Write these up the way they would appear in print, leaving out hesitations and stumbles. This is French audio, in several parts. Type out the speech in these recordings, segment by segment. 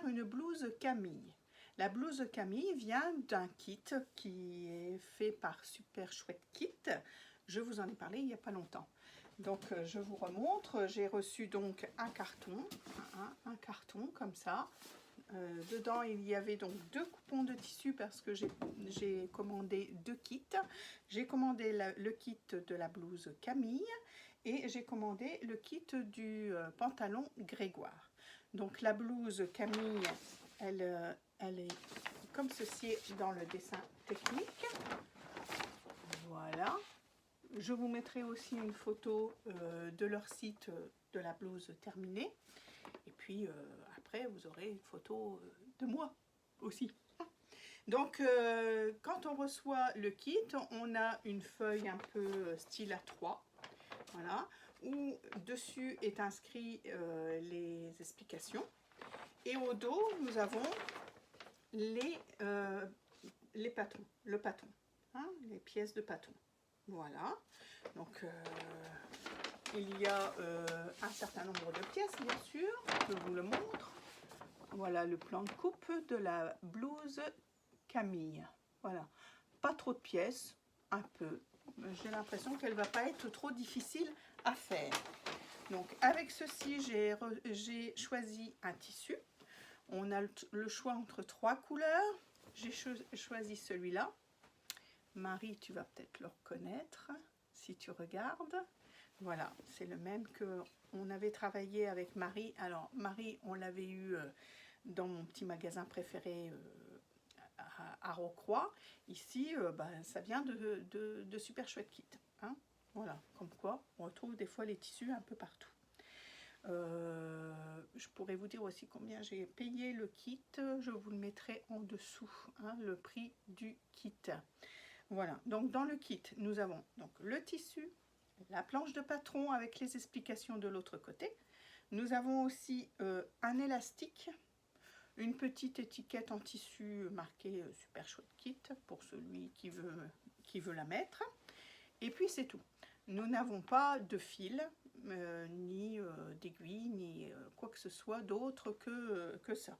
une blouse Camille. La blouse Camille vient d'un kit qui est fait par Super Chouette Kit. Je vous en ai parlé il n'y a pas longtemps. Donc je vous remontre, j'ai reçu donc un carton comme ça. Dedans il y avait donc 2 coupons de tissu parce que j'ai commandé 2 kits. J'ai commandé le kit de la blouse Camille et j'ai commandé le kit du pantalon Grégoire. Donc la blouse Camille, elle est comme ceci dans le dessin technique. Voilà. Je vous mettrai aussi une photo de leur site de la blouse terminée. Et puis après, vous aurez une photo de moi aussi. Donc, quand on reçoit le kit, on a une feuille un peu style A3. Voilà. Où dessus est inscrit les explications. Et au dos, nous avons les patons, le paton, hein, les pièces de paton. Voilà, donc il y a un certain nombre de pièces, bien sûr, je vous le montre. Voilà le plan de coupe de la blouse Camille. Voilà, pas trop de pièces, un peu. J'ai l'impression qu'elle ne va pas être trop difficile à faire. Donc avec ceci, j'ai choisi un tissu. On a le choix entre 3 couleurs. J'ai choisi celui-là. Marie, tu vas peut-être le reconnaître si tu regardes. Voilà, c'est le même que on avait travaillé avec Marie. Alors Marie, on l'avait eu dans mon petit magasin préféré à Rocroi. Ici, ça vient de Super Chouette Kit. Hein, voilà, comme quoi on retrouve des fois les tissus un peu partout. Je pourrais vous dire aussi combien j'ai payé le kit. Je vous le mettrai en dessous, hein, le prix du kit. Voilà, donc dans le kit, nous avons donc le tissu, la planche de patron avec les explications de l'autre côté. Nous avons aussi un élastique, une petite étiquette en tissu marquée Super Chouette Kit pour celui qui veut la mettre. Et puis c'est tout. Nous n'avons pas de fil, ni d'aiguille, ni quoi que ce soit d'autre que ça.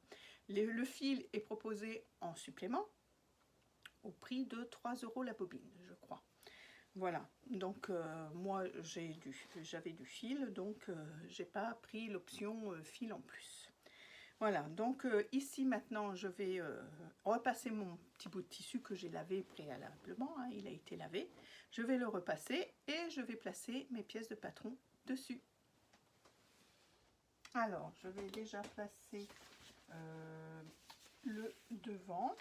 Le fil est proposé en supplément, au prix de 3 € la bobine, je crois. Voilà, donc moi j'avais du fil, donc j'ai pas pris l'option fil en plus. Voilà, donc ici maintenant je vais repasser mon petit bout de tissu que j'ai lavé préalablement, hein, il a été lavé. Je vais le repasser et je vais placer mes pièces de patron dessus. Alors, je vais déjà placer le devant.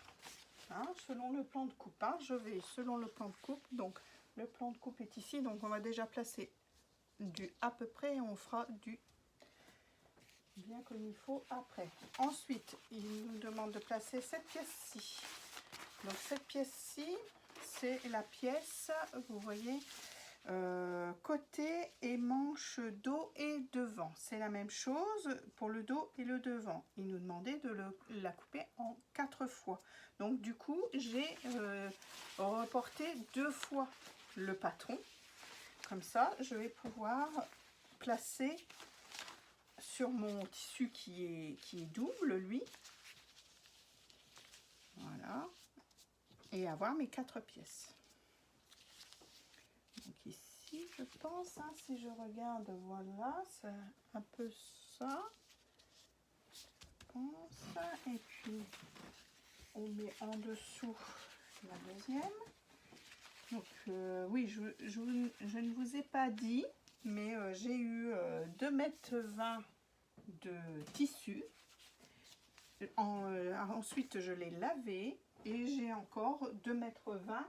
Hein, selon le plan de coupe, hein, je vais selon le plan de coupe, donc le plan de coupe est ici, donc on va déjà placer du à peu près et on fera du bien comme il faut après. Ensuite, il nous demande de placer cette pièce-ci. Donc cette pièce-ci, c'est la pièce, vous voyez, côté et manche dos et devant. C'est la même chose pour le dos et le devant. Il nous demandait de la couper en 4 fois. Donc du coup, j'ai reporté 2 fois le patron. Comme ça, je vais pouvoir placer sur mon tissu qui est double, lui. Voilà. Et avoir mes 4 pièces. Donc ici, je pense, hein, si je regarde, voilà, c'est un peu ça. Je pense. Et puis, on met en dessous la deuxième. Donc, oui, je ne vous ai pas dit, mais j'ai eu 2,20 m de tissu. Ensuite, je l'ai lavé et j'ai encore 2,20 m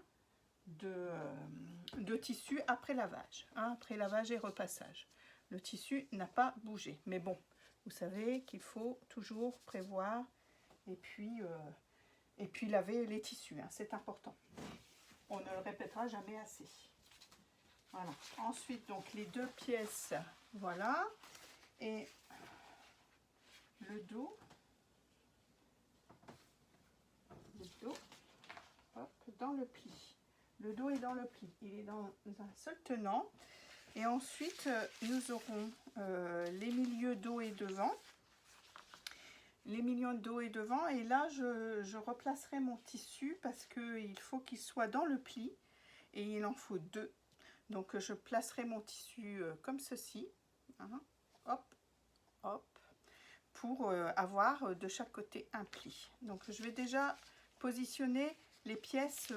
de tissu après lavage, hein, après lavage et repassage. Le tissu n'a pas bougé, mais bon, vous savez qu'il faut toujours prévoir et puis laver les tissus, hein, c'est important. On ne le répétera jamais assez. Voilà. Ensuite, donc les 2 pièces, voilà, et le dos, hop, dans le pli. Le dos est dans le pli, il est dans un seul tenant. Et ensuite, nous aurons les milieux dos et devant. les millions de dos et devant. Et là, je replacerai mon tissu parce qu'il faut qu'il soit dans le pli et il en faut 2. Donc, je placerai mon tissu comme ceci. Hein, hop, hop, pour avoir de chaque côté un pli. Donc, je vais déjà positionner les pièces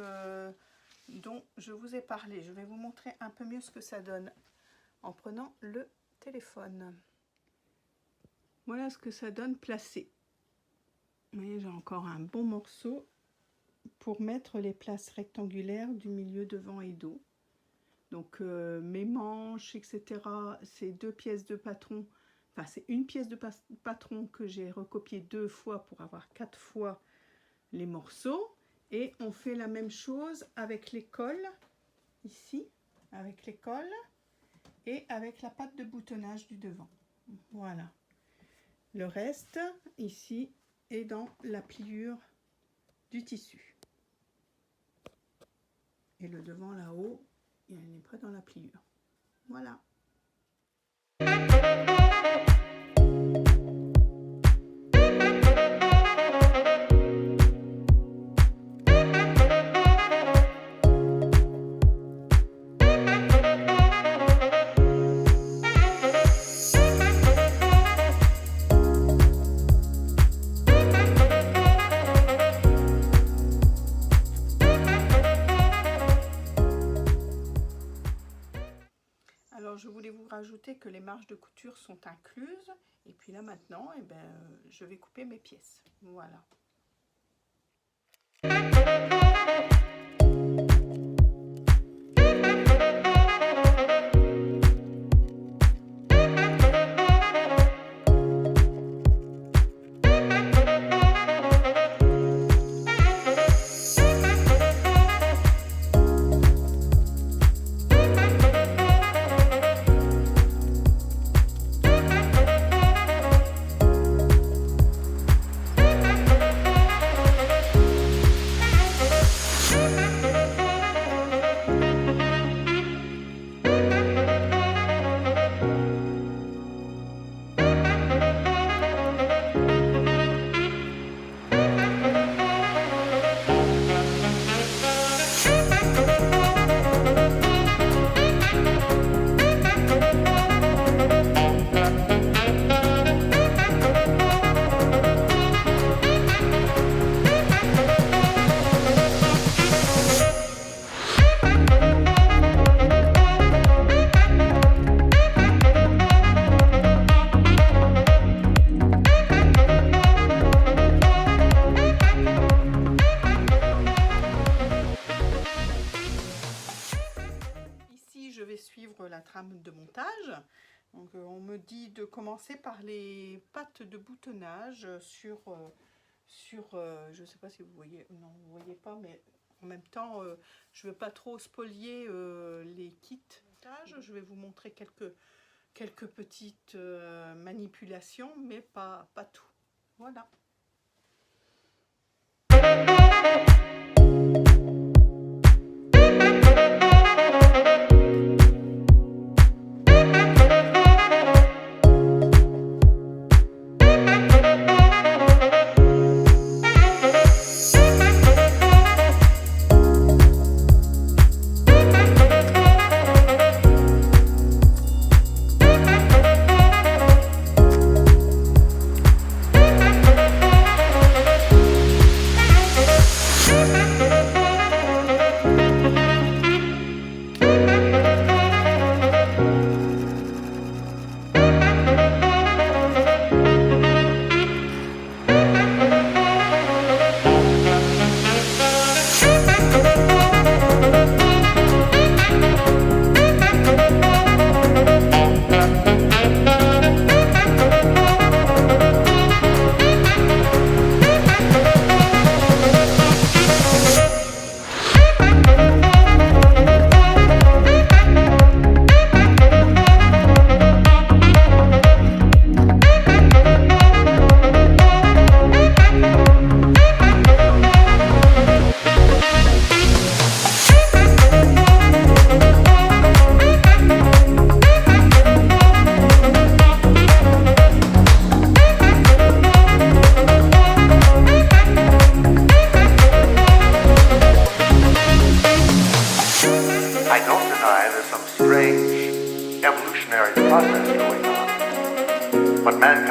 dont je vous ai parlé. Je vais vous montrer un peu mieux ce que ça donne en prenant le téléphone. Voilà ce que ça donne placé. Vous voyez, j'ai encore un bon morceau pour mettre les places rectangulaires du milieu devant et dos. Donc mes manches, etc. C'est 2 pièces de patron. Enfin, c'est une pièce de patron que j'ai recopié 2 fois pour avoir 4 fois les morceaux. Et on fait la même chose avec les cols, ici, avec les cols et avec la patte de boutonnage du devant. Voilà. Le reste, ici, est dans la pliure du tissu. Et le devant là-haut, il est prêt dans la pliure. Voilà. Alors je voulais vous rajouter que les marges de couture sont incluses. Et puis là maintenant, eh ben, je vais couper mes pièces. Voilà. La trame de montage. Donc, on me dit de commencer par les pattes de boutonnage sur je sais pas si vous voyez, non vous voyez pas, mais en même temps je veux pas trop spolier les kits montage. Je vais vous montrer quelques petites manipulations, mais pas tout. Voilà.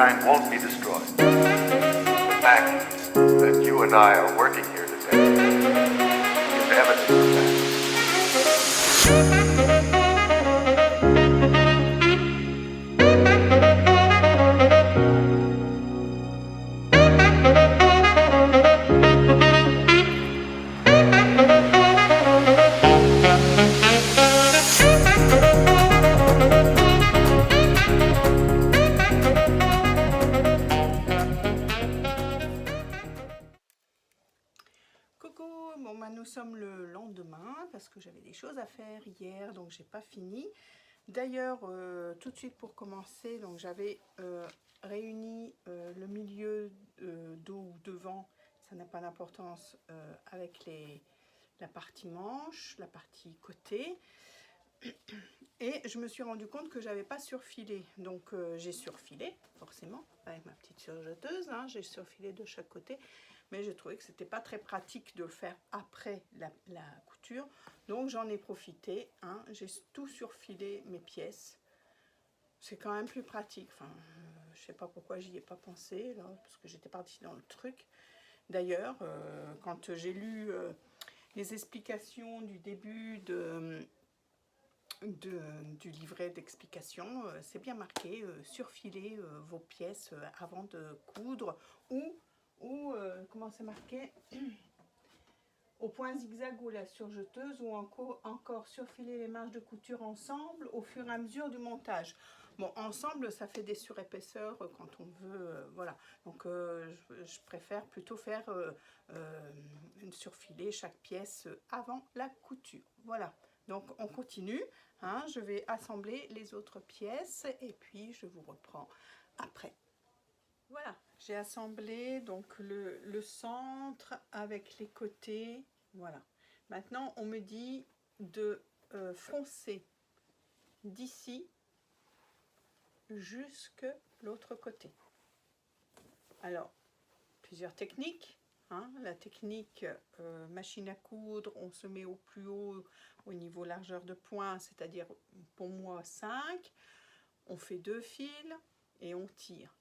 mankind won't be destroyed. The fact that you and I are working here today is evidence of that. Coucou, bon bah nous sommes le lendemain parce que j'avais des choses à faire hier donc j'ai pas fini. D'ailleurs tout de suite pour commencer, donc j'avais réuni le milieu dos ou devant, ça n'a pas d'importance, avec la partie manche, la partie côté. Et je me suis rendu compte que j'avais pas surfilé, donc j'ai surfilé forcément avec ma petite surjeteuse, hein, j'ai surfilé de chaque côté, mais j'ai trouvé que c'était pas très pratique de le faire après la couture, donc j'en ai profité, hein, j'ai tout surfilé mes pièces, c'est quand même plus pratique, enfin je sais pas pourquoi j'y ai pas pensé là, parce que j'étais partie dans le truc. D'ailleurs quand j'ai lu les explications du début du livret d'explication, c'est bien marqué, surfiler vos pièces avant de coudre ou comment c'est marqué, au point zigzag ou la surjeteuse, ou encore surfiler les marges de couture ensemble au fur et à mesure du montage. Bon, ensemble, ça fait des surépaisseurs quand on veut, voilà. Donc, je préfère plutôt faire surfiler chaque pièce avant la couture. Voilà. Donc, on continue. Hein, je vais assembler les autres pièces et puis je vous reprends après. Voilà, j'ai assemblé donc le centre avec les côtés. Voilà. Maintenant, on me dit de froncer d'ici jusque l'autre côté. Alors, plusieurs techniques. Hein, la technique machine à coudre, on se met au plus haut au niveau largeur de point, c'est-à-dire pour moi 5. On fait 2 fils et on tire.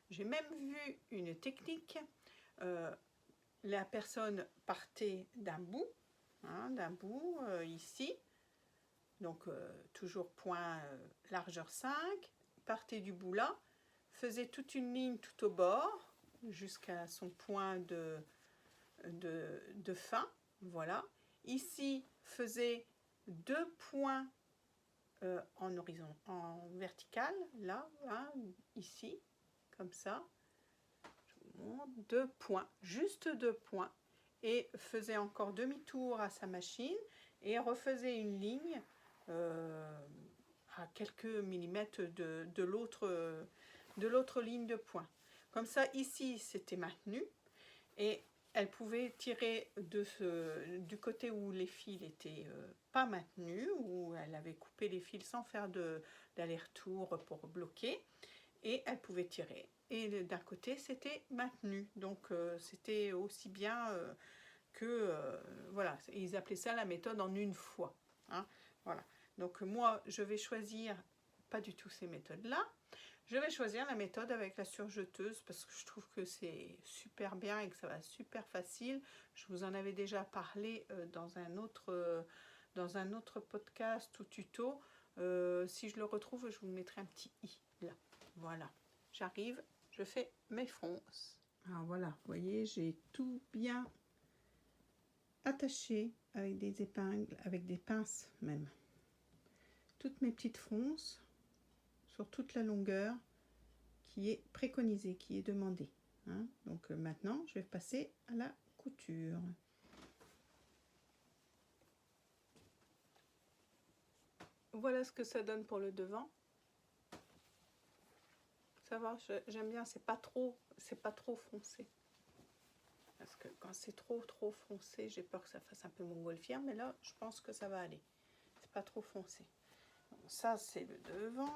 J'ai même vu une technique, la personne partait d'un bout, hein, ici, donc toujours point largeur 5, partait du bout là, faisait toute une ligne tout au bord, jusqu'à son point de fin, voilà. Ici, faisait 2 points en vertical, là, hein, ici, comme ça. Je vous montre, 2 points, juste 2 points, et faisait encore demi-tour à sa machine et refaisait une ligne à quelques millimètres de l'autre ligne de point. Comme ça, ici, c'était maintenu et elle pouvait tirer du côté où les fils n'étaient pas maintenus, où elle avait coupé les fils sans faire d'aller-retour pour bloquer, et elle pouvait tirer. Et d'un côté, c'était maintenu. Donc, c'était aussi bien que... voilà, ils appelaient ça la méthode en une fois. Hein, voilà. Donc, moi, je vais choisir pas du tout ces méthodes-là. Je vais choisir la méthode avec la surjeteuse parce que je trouve que c'est super bien et que ça va super facile. Je vous en avais déjà parlé dans un autre podcast ou tuto. Si je le retrouve, je vous mettrai un petit i là. Voilà, j'arrive, je fais mes fronces. Alors voilà, vous voyez, j'ai tout bien attaché avec des épingles, avec des pinces même. Toutes mes petites fronces sur toute la longueur qui est préconisée, qui est demandée. Hein. Donc maintenant, je vais passer à la couture. Voilà ce que ça donne pour le devant. Ça va, j'aime bien, c'est pas trop foncé. Parce que quand c'est trop foncé, j'ai peur que ça fasse un peu montgolfière, mais là, je pense que ça va aller. C'est pas trop foncé. Donc, ça, c'est le devant.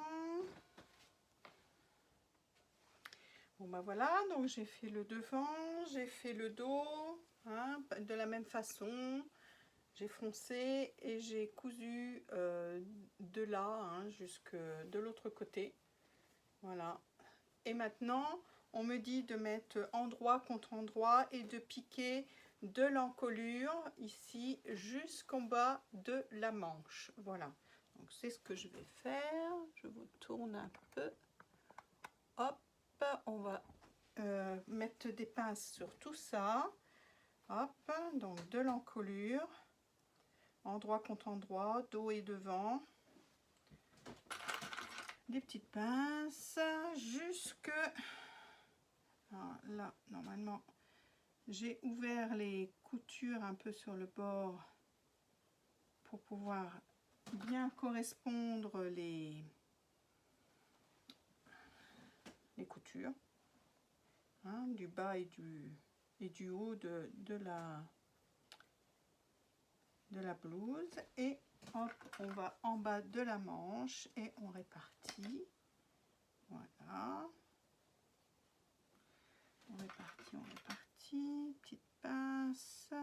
Bon ben voilà, donc j'ai fait le devant, j'ai fait le dos, hein, de la même façon. J'ai froncé et j'ai cousu de là, hein, jusque de l'autre côté. Voilà. Et maintenant, on me dit de mettre endroit contre endroit et de piquer de l'encolure ici jusqu'en bas de la manche. Voilà, donc c'est ce que je vais faire. Je vous tourne un peu. Hop, on va mettre des pinces sur tout ça. Hop, donc de l'encolure, endroit contre endroit, dos et devant. Des petites pinces jusque là. Normalement, j'ai ouvert les coutures un peu sur le bord pour pouvoir bien correspondre les coutures, hein, du bas et du haut de la blouse. Et hop, on va en bas de la manche et on répartit. Voilà, on répartit, petite pince,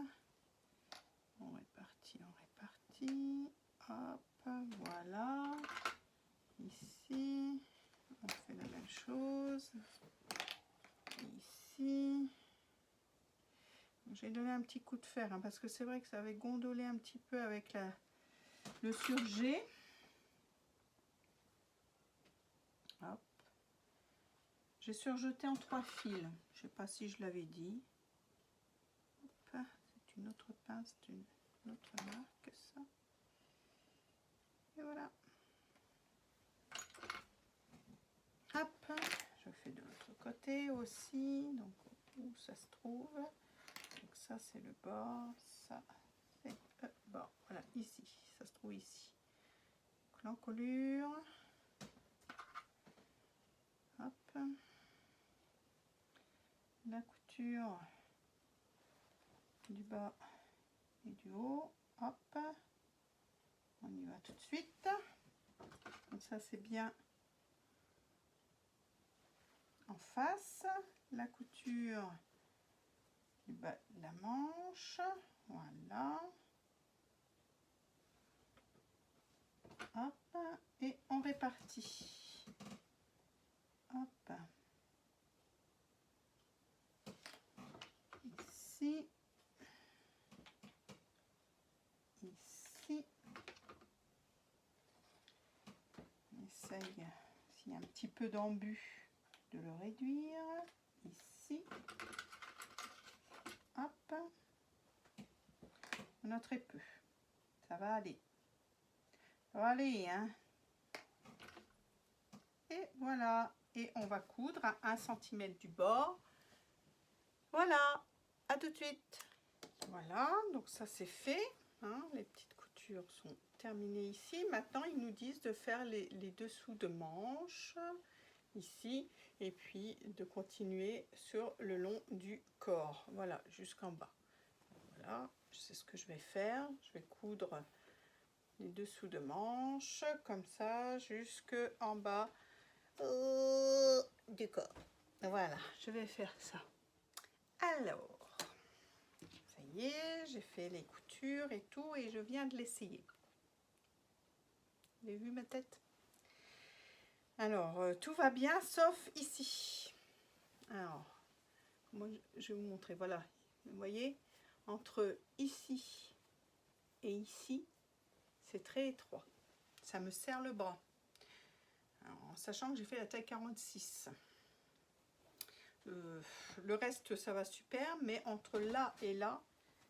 on répartit, hop, voilà. Ici, on fait la même chose. Ici, j'ai donné un petit coup de fer, hein, parce que c'est vrai que ça avait gondolé un petit peu avec le surjet. Hop. J'ai surjeté en 3 fils. Je sais pas si je l'avais dit. C'est une autre pince d'une autre marque, ça. Et voilà. Hop. Je fais de l'autre côté aussi. Donc où ça se trouve. Donc ça c'est le bord. Ça c'est le bord. Voilà, ici. Ça se trouve ici. L'encolure. Hop. La couture du bas et du haut. Hop. On y va tout de suite. Donc ça c'est bien en face. La couture du bas de la manche. Voilà. Hop. Et on répartit. Hop. Ici. Ici. On essaye, s'il y a un petit peu d'embut, de le réduire. Ici. Hop. On a très peu. Ça va aller. Ça va aller, hein. Et voilà. Et on va coudre à 1 cm du bord. Voilà. À tout de suite. Voilà. Donc ça c'est fait. Hein, les petites coutures sont terminées ici. Maintenant, ils nous disent de faire les dessous de manches ici et puis de continuer sur le long du corps. Voilà, jusqu'en bas. Voilà, c'est ce que je vais faire. Je vais coudre les dessous de manches comme ça jusqu'en bas du corps. Voilà, je vais faire ça. Alors, ça y est, j'ai fait les coutures et tout et je viens de l'essayer. Vous avez vu ma tête? Alors, tout va bien sauf ici. Alors, moi, je vais vous montrer. Voilà, vous voyez, entre ici et ici, c'est très étroit. Ça me serre le bras. Alors, en sachant que j'ai fait la taille 46. Le reste, ça va super, mais entre là et là,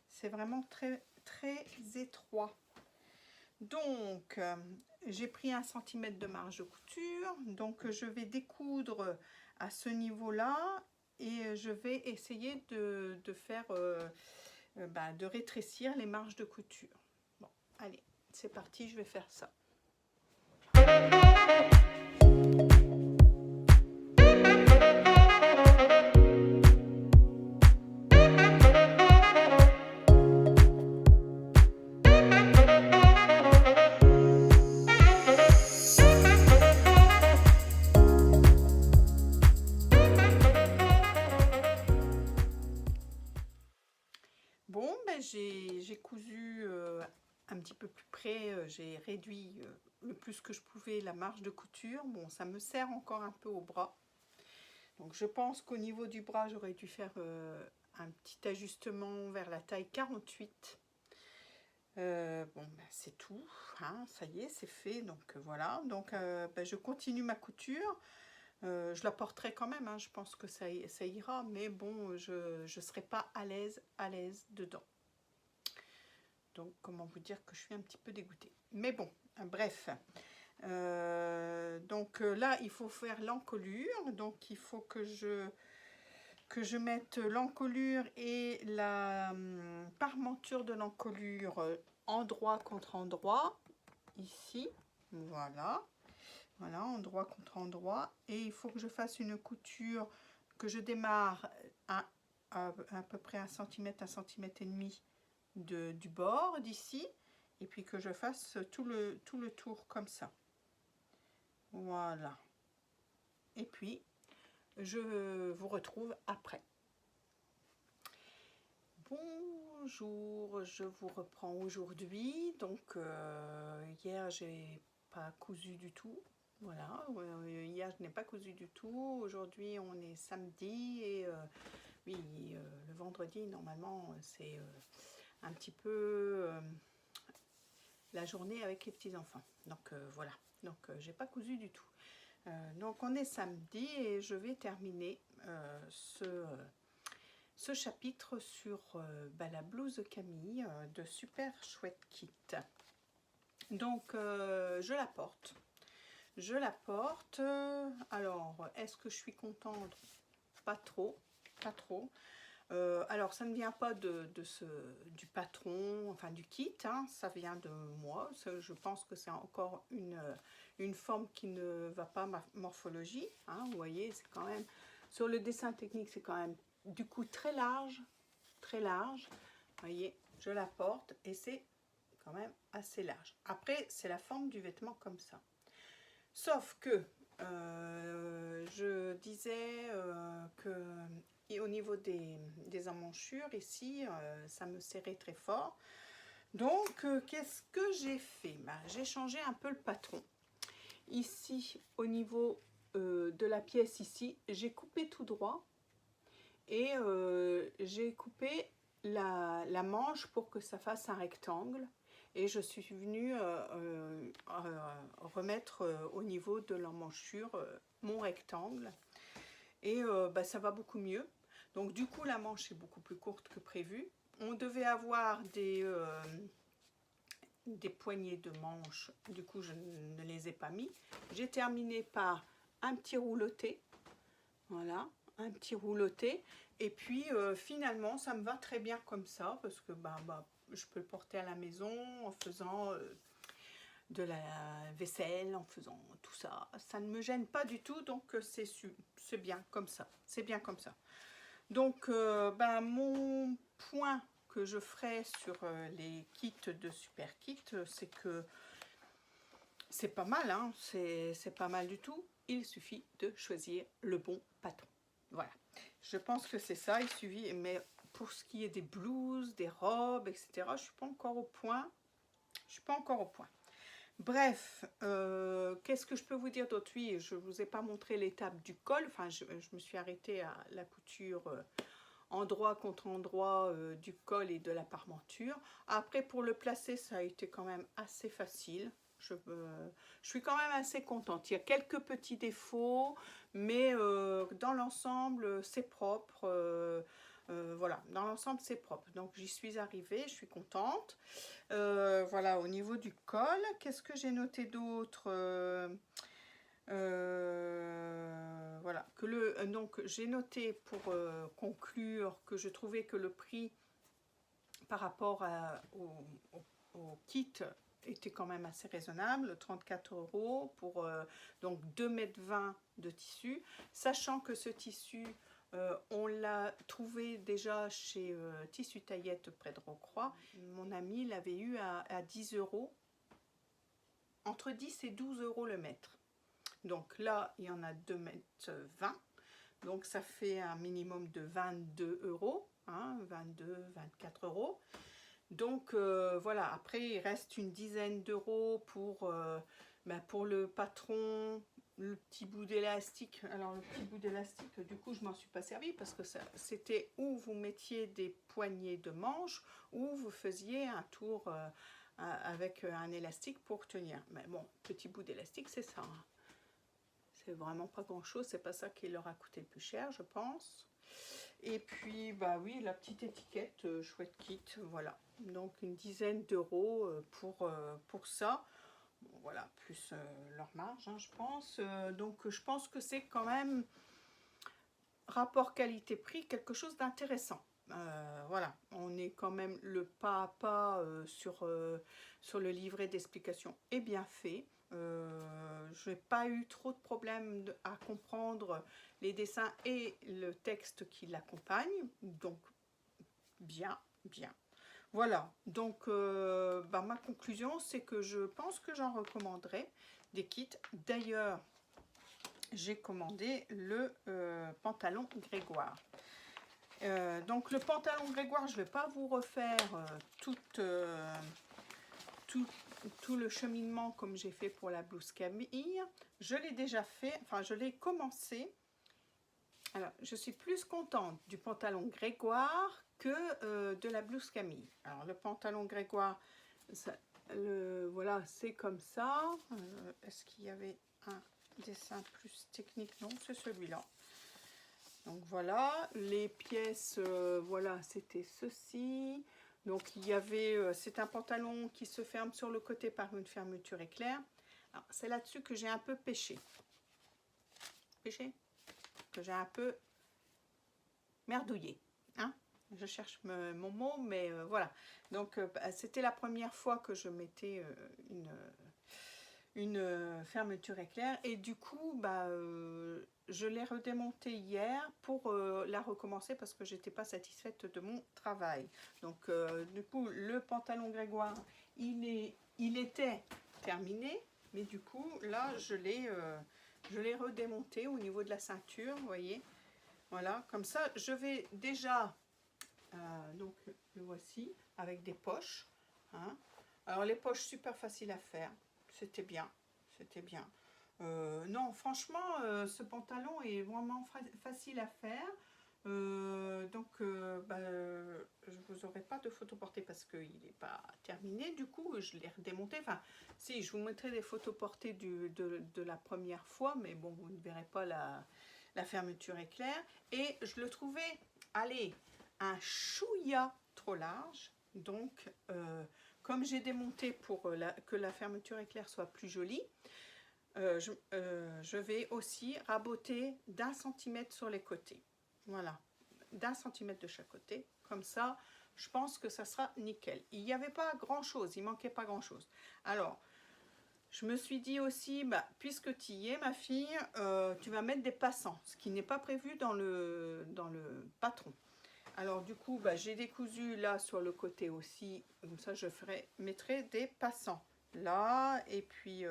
c'est vraiment très, très étroit. Donc, j'ai pris 1 cm de marge de couture. Donc, je vais découdre à ce niveau-là et je vais essayer de faire, de rétrécir les marges de couture. Bon, allez, c'est parti, je vais faire ça. Bon, ben j'ai cousu un petit peu plus près, j'ai réduit le plus que je pouvais la marge de couture. Bon, ça me serre encore un peu au bras. Donc je pense qu'au niveau du bras, j'aurais dû faire un petit ajustement vers la taille 48. Bon, ben, c'est tout, hein, ça y est, c'est fait, donc voilà. Donc ben, je continue ma couture. Je la porterai quand même, hein, je pense que ça ira, mais bon, je ne serai pas à l'aise dedans. Donc comment vous dire que je suis un petit peu dégoûtée. Mais bon, bref. Donc là, il faut faire l'encolure. Donc il faut que je mette l'encolure et la parmenture de l'encolure endroit contre endroit. Ici, voilà. Voilà, endroit contre endroit. Et il faut que je fasse une couture que je démarre à peu près 1 cm, 1 cm et demi du bord d'ici. Et puis que je fasse tout le tour comme ça. Voilà. Et puis, je vous retrouve après. Bonjour, je vous reprends aujourd'hui. Donc, hier, j'ai pas cousu du tout. Voilà, hier je n'ai pas cousu du tout. Aujourd'hui on est samedi et oui, le vendredi normalement c'est un petit peu la journée avec les petits enfants. Donc voilà, donc j'ai pas cousu du tout. Donc on est samedi et je vais terminer ce chapitre sur la blouse Camille de Super Chouette Kit. Donc je la porte. Je la porte. Alors, est-ce que je suis contente? Pas trop, pas trop. Alors, ça ne vient pas du patron, enfin du kit, hein, ça vient de moi. Je pense que c'est encore une forme qui ne va pas ma morphologie. Hein, vous voyez, c'est quand même, sur le dessin technique, c'est quand même du coup très large, très large. Vous voyez, je la porte et c'est quand même assez large. Après, c'est la forme du vêtement comme ça. Sauf que je disais que au niveau des emmanchures, ici, ça me serrait très fort. Donc, qu'est-ce que j'ai fait? J'ai changé un peu le patron. Ici, au niveau de la pièce, ici, j'ai coupé tout droit. Et j'ai coupé la manche pour que ça fasse un rectangle. Et je suis venue remettre au niveau de l'emmanchure mon rectangle. Et ça va beaucoup mieux. Donc du coup la manche est beaucoup plus courte que prévu. On devait avoir des poignées de manches. Du coup je ne les ai pas mis. J'ai terminé par un petit rouloté. Voilà, un petit rouloté. Et puis finalement ça me va très bien comme ça. Parce que je peux le porter à la maison en faisant de la vaisselle, en faisant tout ça. Ça ne me gêne pas du tout, donc c'est bien comme ça. C'est bien comme ça. Donc mon point que je ferai sur les kits de Super Kit, c'est que c'est pas mal, hein, c'est pas mal du tout. Il suffit de choisir le bon patron. Voilà. Je pense que c'est ça, il suffit, mais pour ce qui est des blouses, des robes, etc., je ne suis pas encore au point. Je suis pas encore au point. Bref, qu'est-ce que je peux vous dire d'autre? Oui, je ne vous ai pas montré l'étape du col. Enfin, je me suis arrêtée à la couture endroit contre endroit du col et de la parmenture. Après, pour le placer, ça a été quand même assez facile. Je suis quand même assez contente. Il y a quelques petits défauts, mais dans l'ensemble, c'est propre. Voilà, dans l'ensemble, c'est propre. Donc, j'y suis arrivée, je suis contente. Voilà, au niveau du col, qu'est-ce que j'ai noté d'autre? Voilà, donc j'ai noté pour conclure que je trouvais que le prix par rapport au kit était quand même assez raisonnable, 34 € pour donc 2,20 m de tissu, sachant que ce tissu on l'a trouvé déjà chez Tissu Taillette près de Rocroi. Mon ami l'avait eu à 10 €, entre 10 et 12 € le mètre. Donc là, il y en a 2,20 m. Donc ça fait un minimum de 22 €, hein, 22, 24 €. Donc voilà, après il reste une dizaine d'euros pour le patron, le petit bout d'élastique. Alors le petit bout d'élastique, du coup, je m'en suis pas servi parce que c'était où vous mettiez des poignées de manches ou vous faisiez un tour avec un élastique pour tenir. Mais bon, petit bout d'élastique, c'est ça. Hein. C'est vraiment pas grand chose. C'est pas ça qui leur a coûté le plus cher, je pense. Et puis, bah oui, la petite étiquette chouette kit, voilà. Donc une dizaine d'euros pour ça. Bon, voilà, plus leur marge, hein, je pense. Donc je pense que c'est quand même rapport qualité-prix, quelque chose d'intéressant. Voilà, on est quand même le pas à pas sur le livret d'explication est bien fait. Je n'ai pas eu trop de problèmes à comprendre les dessins et le texte qui l'accompagne, donc bien, bien. Voilà, donc ma conclusion, c'est que je pense que j'en recommanderais des kits. D'ailleurs, j'ai commandé le pantalon Grégoire. Donc le pantalon Grégoire, je ne vais pas vous refaire tout le cheminement comme j'ai fait pour la blouse Camille. Je l'ai déjà fait, enfin je l'ai commencé. Alors, je suis plus contente du pantalon Grégoire que de la blouse Camille. Alors, le pantalon Grégoire, voilà, c'est comme ça. Est-ce qu'il y avait un dessin plus technique? Non, c'est celui-là. Donc, voilà. Les pièces, voilà, c'était ceci. Donc, il y avait, c'est un pantalon qui se ferme sur le côté par une fermeture éclair. Alors, c'est là-dessus que j'ai un peu pêché. Que j'ai un peu merdouillé. Hein, je cherche mon mot, mais voilà. Donc, c'était la première fois que je mettais une fermeture éclair. Et du coup, je l'ai redémontée hier pour la recommencer parce que j'étais pas satisfaite de mon travail. Donc, du coup, le pantalon Grégoire, il était terminé. Mais du coup, là, je l'ai redémonté au niveau de la ceinture, vous voyez. Voilà, comme ça, je vais déjà, donc le voici, avec des poches. Hein. Alors, les poches, super faciles à faire. C'était bien, c'était bien. Non, franchement, ce pantalon est vraiment facile à faire. Donc, je vous aurai pas de photos portées parce qu'il n'est pas terminé. Du coup, je l'ai redémonté. Enfin, si, je vous mettrai des photos portées de la première fois, mais bon, vous ne verrez pas la fermeture éclair. Et je le trouvais, allez, un chouïa trop large. Donc, comme j'ai démonté pour que la fermeture éclair soit plus jolie, je vais aussi raboter d'1 cm sur les côtés. Voilà, d'1 cm de chaque côté. Comme ça, je pense que ça sera nickel. Il n'y avait pas grand-chose, il manquait pas grand-chose. Alors, je me suis dit aussi, puisque tu y es, ma fille, tu vas mettre des passants, ce qui n'est pas prévu dans le patron. Alors, du coup, j'ai décousu là sur le côté aussi. Comme ça, je mettrai des passants. Là, et puis,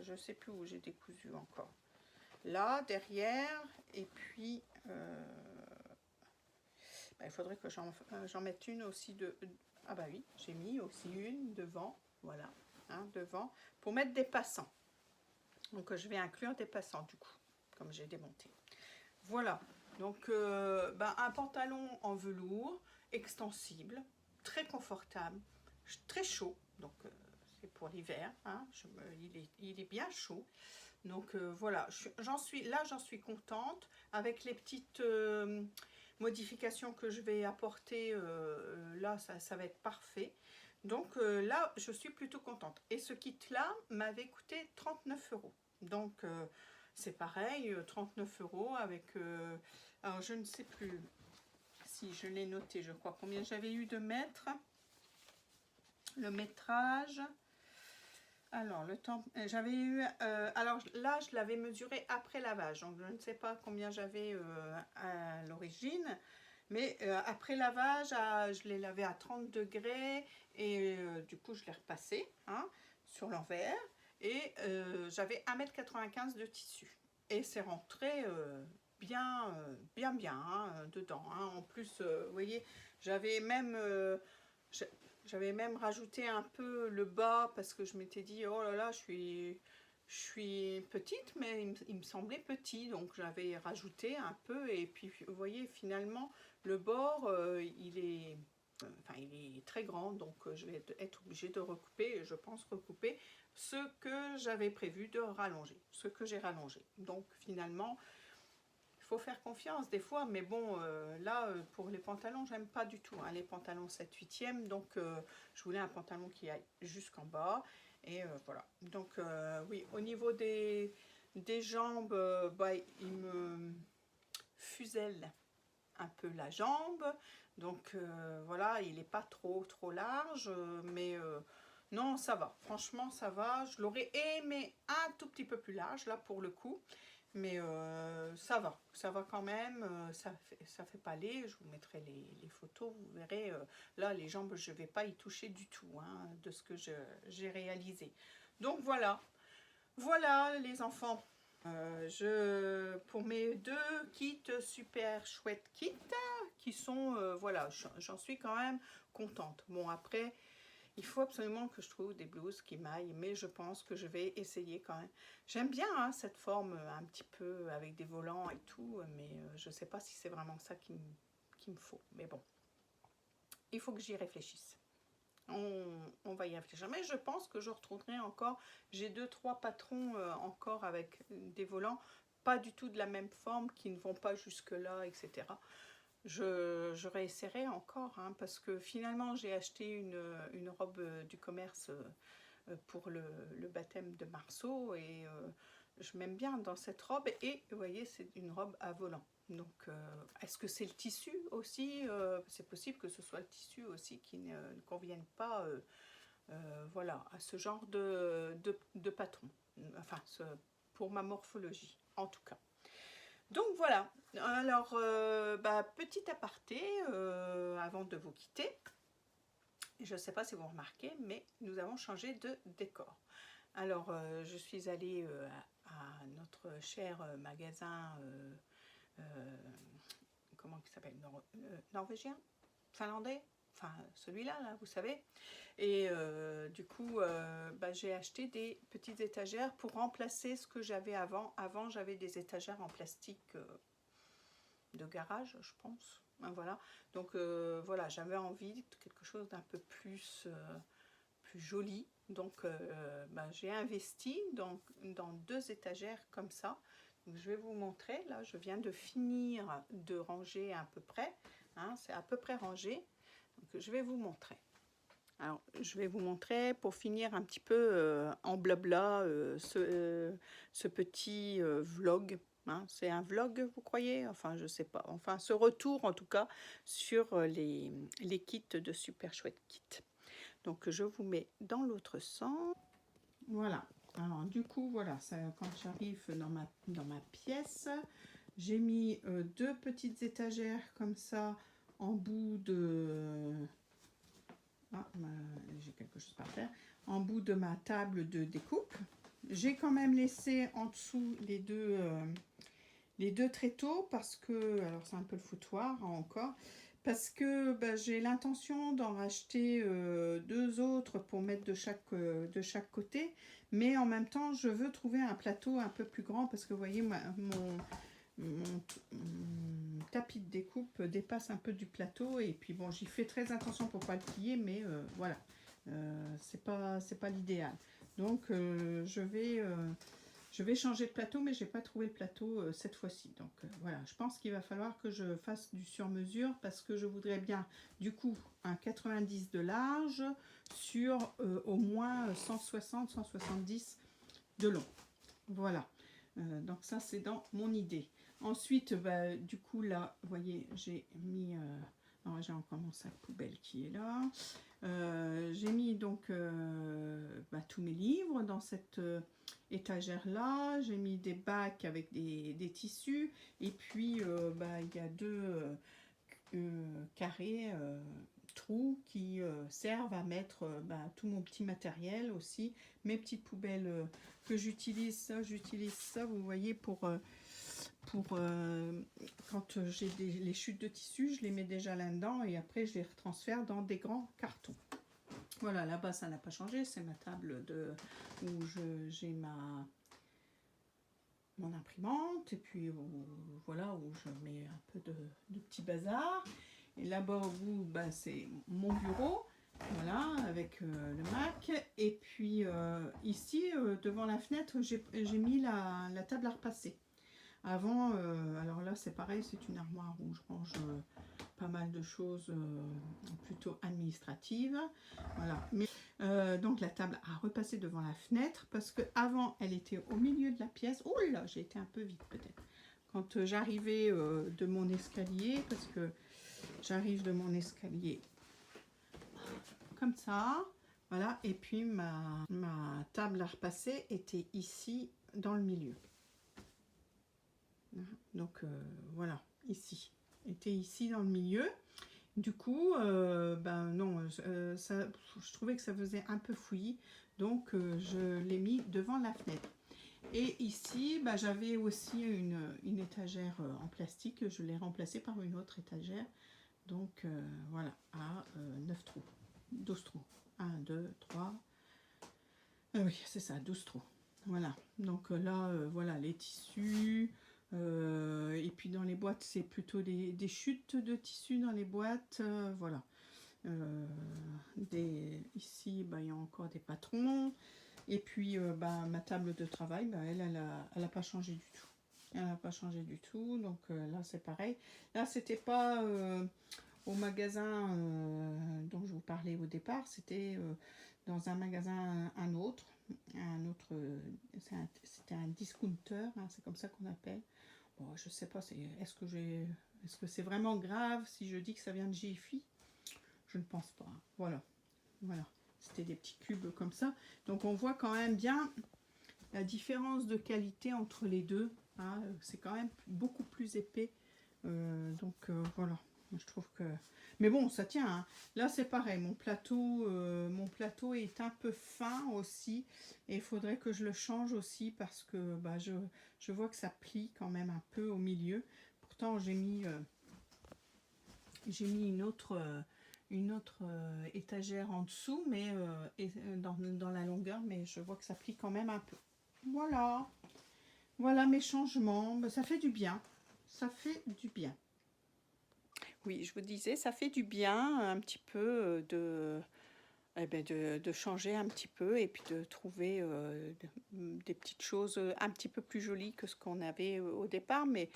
je sais plus où j'ai décousu encore. Là, derrière, et puis, il faudrait que j'en mette une aussi de... Ah bah oui, j'ai mis aussi une devant, voilà, hein, devant, pour mettre des passants. Donc, je vais inclure des passants, du coup, comme j'ai démonté. Voilà, donc, un pantalon en velours, extensible, très confortable, très chaud, donc... c'est pour l'hiver, hein, il est bien chaud. Donc voilà, j'en suis contente avec les petites modifications que je vais apporter. Là, ça va être parfait. Donc là, je suis plutôt contente. Et ce kit-là m'avait coûté 39 €. Donc c'est pareil, 39 € avec... alors je ne sais plus si je l'ai noté, je crois, combien j'avais eu de mètres. Le métrage... Alors, le temps, j'avais eu, alors là, je l'avais mesuré après lavage, donc je ne sais pas combien j'avais à l'origine, mais après lavage, je l'ai lavé à 30 degrés et du coup, je l'ai repassé sur l'envers et j'avais 1,95 m de tissu. Et c'est rentré bien dedans. En plus, vous voyez, j'avais même rajouté un peu le bas parce que je m'étais dit, oh là là, je Je suis petite, mais il me semblait petit, donc j'avais rajouté un peu. Et puis, vous voyez, finalement, le bord, il est très grand, donc je vais être obligée de recouper, je pense recouper ce que j'avais prévu de rallonger, ce que j'ai rallongé. Donc, finalement, il faut faire confiance des fois, mais bon, là, pour les pantalons, j'aime pas du tout, hein, les pantalons 7/8e, donc je voulais un pantalon qui aille jusqu'en bas, et voilà. Donc, oui, au niveau des jambes, bah, il me fuselle un peu la jambe, donc voilà, il n'est pas trop large, mais non, ça va, franchement, ça va. Je l'aurais aimé un tout petit peu plus large, là, pour le coup. Mais ça va quand même, ça fait pas laid, je vous mettrai les photos, vous verrez, là les jambes je vais pas y toucher du tout, hein, de ce que j'ai réalisé. Donc voilà, voilà les enfants, pour mes 2 kits super chouettes kits, qui sont, voilà, j'en suis quand même contente. Bon après, il faut absolument que je trouve des blouses qui m'aillent, mais je pense que je vais essayer quand même. J'aime bien hein, cette forme un petit peu avec des volants et tout, mais je ne sais pas si c'est vraiment ça qu'il me faut. Mais bon, il faut que j'y réfléchisse. On va y réfléchir. Mais je pense que je retrouverai encore, j'ai 2-3 patrons encore avec des volants, pas du tout de la même forme, qui ne vont pas jusque là, etc. Je réessayerai encore, hein, parce que finalement j'ai acheté une robe du commerce pour le baptême de Marceau, et je m'aime bien dans cette robe, et vous voyez c'est une robe à volant. Donc est-ce que c'est le tissu aussi, c'est possible que ce soit le tissu aussi qui ne convienne pas voilà, à ce genre de patron, enfin pour ma morphologie en tout cas. Donc voilà, alors petit aparté avant de vous quitter, je ne sais pas si vous remarquez, mais nous avons changé de décor. Alors je suis allée à notre cher magasin, comment il s'appelle, norvégien, finlandais, enfin celui-là, là, vous savez. Et du coup, j'ai acheté des petites étagères pour remplacer ce que j'avais avant. Avant, j'avais des étagères en plastique de garage, je pense. Voilà. Donc voilà, j'avais envie de quelque chose d'un peu plus joli. Donc j'ai investi dans 2 étagères comme ça. Donc, je vais vous montrer. Là, je viens de finir de ranger à peu près. Hein, c'est à peu près rangé. Donc, je vais vous montrer. Alors, je vais vous montrer pour finir un petit peu en blabla ce petit vlog. Hein. C'est un vlog, vous croyez? Enfin, je sais pas. Enfin, ce retour, en tout cas, sur les kits de Super Chouette Kit. Donc, je vous mets dans l'autre sens. Voilà. Alors, du coup, voilà, ça, quand j'arrive dans ma pièce, j'ai mis 2 petites étagères comme ça en bout de... Ah, j'ai quelque chose par terre. En bout de ma table de découpe. J'ai quand même laissé en dessous les deux tréteaux parce que, alors c'est un peu le foutoir hein, encore, parce que j'ai l'intention d'en racheter 2 autres pour mettre de chaque côté, mais en même temps je veux trouver un plateau un peu plus grand parce que vous voyez mon tapis de découpe dépasse un peu du plateau, et puis bon, j'y fais très attention pour pas le plier, mais voilà, c'est pas l'idéal. Donc je vais changer de plateau, mais j'ai pas trouvé le plateau cette fois-ci. Donc voilà, je pense qu'il va falloir que je fasse du sur-mesure parce que je voudrais bien du coup un 90 de large sur au moins 160-170 de long. Voilà. Donc ça c'est dans mon idée. Ensuite, du coup là, vous voyez, j'ai mis, j'ai encore mon sac poubelle qui est là. J'ai mis donc tous mes livres dans cette étagère là. J'ai mis des bacs avec des tissus, et puis il y a 2 carrés trous qui servent à mettre tout mon petit matériel aussi, mes petites poubelles que j'utilise ça, vous voyez, pour quand j'ai les chutes de tissu, je les mets déjà là-dedans, et après je les retransfère dans des grands cartons. Voilà, là-bas, ça n'a pas changé. C'est ma table où j'ai mon imprimante. Et puis, voilà, où je mets un peu de petit bazar. Et là-bas, au bout, bah, c'est mon bureau. Voilà, avec le Mac. Et puis, ici, devant la fenêtre, j'ai mis la table à repasser. Avant, alors là, c'est pareil, c'est une armoire où je range pas mal de choses plutôt administratives. Voilà. Mais, donc la table a repassé devant la fenêtre parce que avant elle était au milieu de la pièce. Oh là, j'ai été un peu vite peut-être. Quand j'arrivais de mon escalier, parce que j'arrive de mon escalier comme ça, voilà, et puis ma table à repasser était ici dans le milieu. Donc voilà, ici. Était ici dans le milieu. Du coup, ben non, je trouvais que ça faisait un peu fouillis, donc je l'ai mis devant la fenêtre. Et ici, ben, j'avais aussi une étagère en plastique, je l'ai remplacée par une autre étagère. Donc voilà, à 9 trous, 12 trous. 1, 2, 3. Oui, c'est ça, 12 trous. Voilà, donc là, voilà, les tissus. Et puis dans les boîtes, c'est plutôt des chutes de tissus dans les boîtes. Voilà. Ici, bah, il y a encore des patrons. Et puis, bah, ma table de travail, bah, elle a pas changé du tout. Elle n'a pas changé du tout. Donc là, c'est pareil. Là, c'était pas au magasin dont je vous parlais au départ. C'était dans un magasin, un autre. C'était un discounter, hein, c'est comme ça qu'on appelle. Bon, je sais pas, est-ce que c'est vraiment grave si je dis que ça vient de Jiffy? Je ne pense pas. Voilà. C'était des petits cubes comme ça. Donc on voit quand même bien la différence de qualité entre les deux. Hein. C'est quand même beaucoup plus épais. Voilà. Je trouve que... Mais bon, ça tient. Hein. Là, c'est pareil. Mon plateau est un peu fin aussi. Et il faudrait que je le change aussi parce que bah, je vois que ça plie quand même un peu au milieu. Pourtant, j'ai mis une autre étagère en dessous, mais dans la longueur. Mais je vois que ça plie quand même un peu. Voilà. Voilà mes changements. Ben, ça fait du bien. Ça fait du bien. Oui, je vous disais, ça fait du bien un petit peu de changer un petit peu et puis de trouver des petites choses un petit peu plus jolies que ce qu'on avait au départ. Mais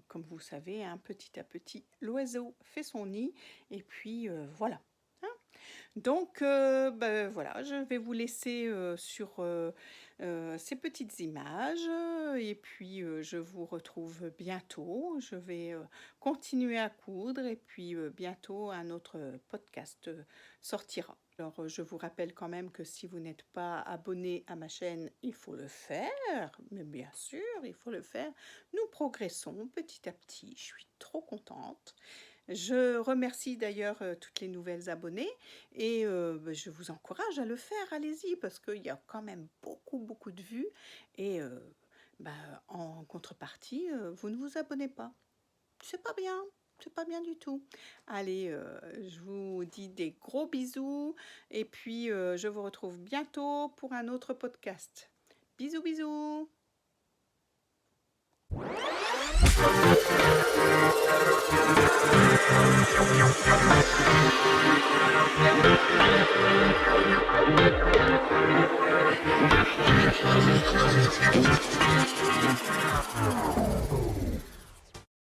comme vous savez, hein, petit à petit, l'oiseau fait son nid et puis voilà. Hein. Donc voilà, je vais vous laisser sur ces petites images et puis je vous retrouve bientôt. Je vais continuer à coudre et puis bientôt un autre podcast sortira. Alors je vous rappelle quand même que si vous n'êtes pas abonné à ma chaîne, il faut le faire, mais bien sûr, il faut le faire. Nous progressons petit à petit, je suis trop contente. Je remercie d'ailleurs toutes les nouvelles abonnées et je vous encourage à le faire, allez-y, parce qu'il y a quand même beaucoup de vues et en contrepartie, vous ne vous abonnez pas. C'est pas bien du tout. Allez, je vous dis des gros bisous et puis je vous retrouve bientôt pour un autre podcast. Bisous, bisous. Thank you.